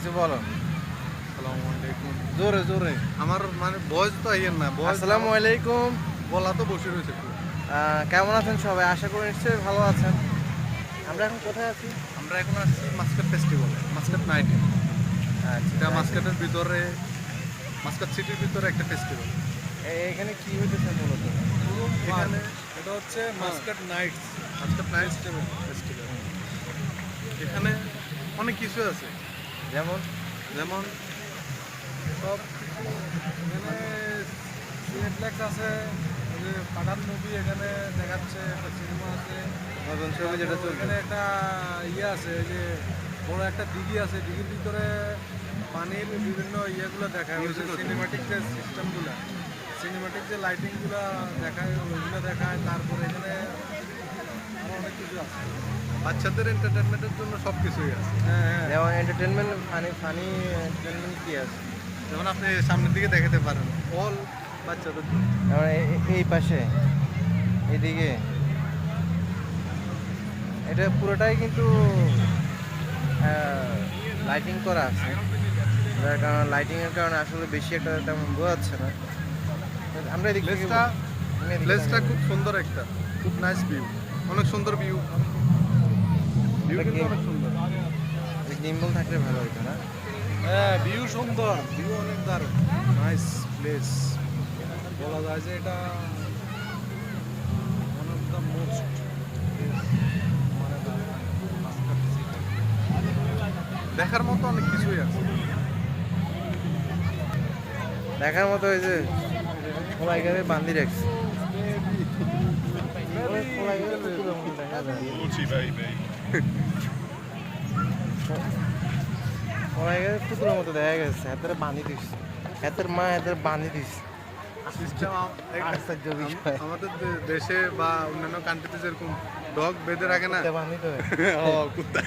কিছু বলো। আসসালামু আলাইকুম। জোরে জোরে। আমার মানে ভয়েস তো আইয়ের না, আসসালামু আলাইকুম। গলা তো বসে রয়েছে একটু। কেমন আছেন সবাই? আশা করি নিশ্চয়ই ভালো আছেন। আমরা এখন কোথায় আছি? আমরা এখন আসছি মাস্কাট ফেস্টিভ্যালে, মাস্কাট নাইটে। আচ্ছা, এটা মাস্কাটের ভিতরে, মাস্কাট সিটির ভিতরে একটা ফেস্টিভ্যাল। এখানে কি হইতেছে মূলত? এখানে এটা হচ্ছে Muscat nights, Muscat nights festival. এখানে অনেক কিছু আছে, যেমন যেমন সব এখানে সিনেপ্লেক্স আছে, ওই যে পাঠান মুভি এখানে দেখাচ্ছে, একটা সিনেমা আছে। নতুন ছবি যেটা তারপর চলছে। এখানে একটা ইয়ে আছে, ওই যে বড় একটা দিঘি আছে, দিঘির ভিতরে পানির বিভিন্ন ইয়েগুলো দেখায়, ওই যে সিনেমাটিক যে সিস্টেমগুলো, সিনেমাটিক যে লাইটিংগুলো দেখায়, ওইগুলো দেখায়। তারপরে এখানে আরও অনেক কিছু আছে, বাচ্চাদের এন্টারটেনমেন্টের জন্য সব কিছুই আছে। হ্যাঁ হ্যাঁ, যেমন এন্টারটেনমেন্ট, ফানি এন্টারটেনমেন্ট কি আছে? যেমন আপনি সামনের দিকে দেখাতে পারেন, অল বাচ্চাদের জন্য। যেমন এই পাশে, এইদিকে, এটা পুরোটাই কিন্তু লাইটিং করা আছে, যার কারণে লাইটিংয়ের কারণে আসলে বেশি একটা তেমন বোঝা যাচ্ছে না। আমরা এদিক থেকে প্লেসটা খুব সুন্দর, একটা খুব নাইস ভিউ, অনেক সুন্দর ভিউ, ভিউ কিন্তু অনেক সুন্দর। গিম্বল থাকলে ভালো হতো না? হ্যাঁ, ভিউ সুন্দর, ভিউ অনেক দারুণ, নাইস প্লেস। বলা যায় যে এটা ওয়ান অফ দ্য মোস্ট, মানে মাস্কাট সিটি। দেখার মতো অনেক কিছুই আছে। দেখার মতো ওই যে খোলাইগারে বান্ধি রাখছে। খোলাইগারে পুতুলের মতো দেখা গেছে, হাতের বান্ধি দিচ্ছে, হাতের মা হাতের বান্ধি দিচ্ছে। সিস্টেম আশ্চর্য বিষয়। আমাদের দেশে বা অন্যান্য কান্ট্রিতে যেরকম ডগ বেঁধে রাখে না, বান্ধি তো ও কুত্তা,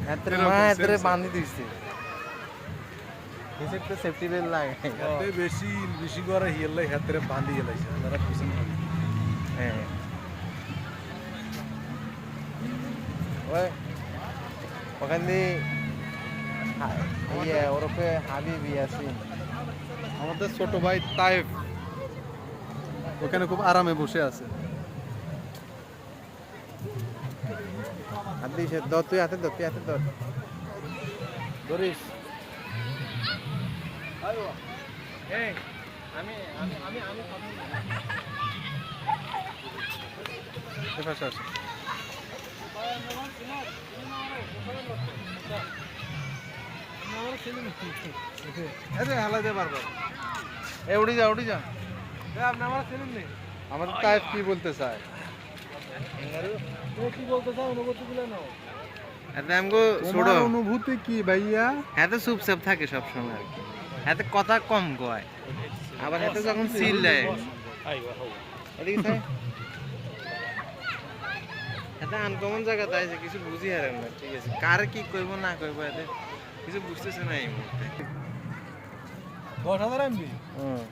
হাতের মা হাতের বান্ধি দিচ্ছে, কিছু একটা সেফটি বেল্ট লাগে। এতে বেশি বেশি করে হিয়ালে হাতের বাঁধি গেলাইছে তারা পিছনে। হ্যাঁ, ওই ওখান দিয়ে ইয়ে ওরফে হাবিব ইয়াসিন, আমাদের ছোট ভাই তাইফ ওখানে খুব আরামে বসে আছে। হাত দিয়েছে, ধর তুই হাতে ধর, তুই হাতে ধর, ধরিস। হালাইতে পারবো। উঠি যা উঠি যা। আপনি আমার ছিলেন নেই, আমাদের তাইফ কি বলতে চায়? কি বলতে চাও, অনুভূতিগুলো নাও। এতে আমগো ছোট, তোমার অনুভূতি কি ভাইয়া? হাতে চুপচাপ থাকে সবসময় আর কি, হাতে কথা কম কয়, আবার হাতে যখন সিল দেয় এদিকে চাই। এটা আনকমন জায়গা তাইছে, কিছু বুঝি হারেন না। ঠিক আছে, কার কি কইব না কইব এতে কিছু বুঝতেছে না এই মুহূর্তে। 10,000 MB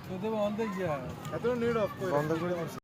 তো দেবো অন্ধ গিয়া এত নিড অফ বন্ধ করে দিছি।